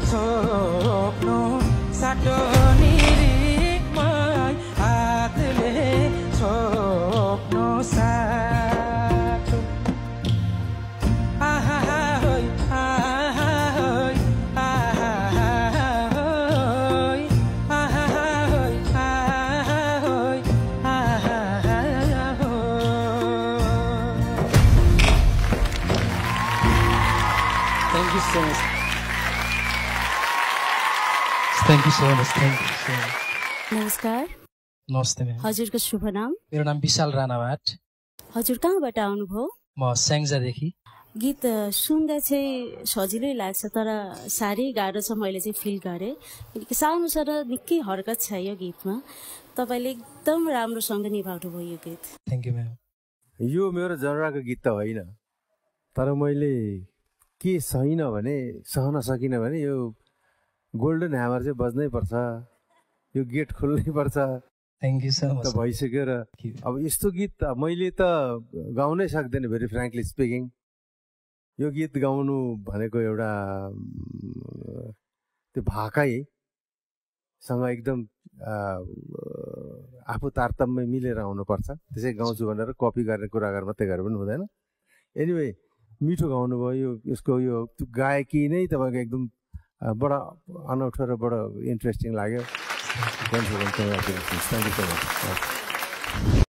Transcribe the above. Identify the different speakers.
Speaker 1: स्वप्न साटनी रिकमै हातले स्वप्न साटो आहा होय आहा होय आहा होय आहा होय आहा होय आहा होय Thank you so much. Thank you so much. Thank you so much.
Speaker 2: नमस्कार।
Speaker 1: नमस्ते म्याम।
Speaker 2: हजुरको शुभ नाम?
Speaker 1: मेरो नाम विशाल राणावाट।
Speaker 2: हजुर कहाँबाट आउनुभयो?
Speaker 1: म स्याङ्जादेखि।
Speaker 2: गीत सुन्दा चाहिँ सजिलै लाग्छ तर साह्रै गाह्रो छ मैले चाहिँ फिल गरेँ किनकि सानो छ र निकै हरकत छ यो गीतमा। तपाईँले एकदम राम्रोसँग निभाउनु भयो यो गीत।
Speaker 1: Thank you ma'am.
Speaker 3: यो मेरो जनराको गीत त होइन तर मैले के सहिन भने सहन सकिनँ भने यो गोल्डन ह्यामर चाहिँ बज्नै पर्छ, यो गेट खोल्नै पर्छ।
Speaker 1: Thank you so much.
Speaker 3: त भइसक्यो र अब यस्तो गीत मैले त गाउनै सक्दैन भेरी फ्रेङ्कली स्पिकिङ। यो गीत गाउनु भनेको एउटा त्यो भाकाइसँग एकदम आफू तारतम्य मिलेर आउनुपर्छ, त्यसै गाउँछु भनेर कपी गरेर कुरा गरेर मात्रै गरेर पनि हुँदैन। एनिवे मिठो गाउनुभयो, यो यसको यो गायकी नै तपाईँको एकदम बडा अनौठो र बडा इन्ट्रेस्टिङ लाग्यो। Thank you so much.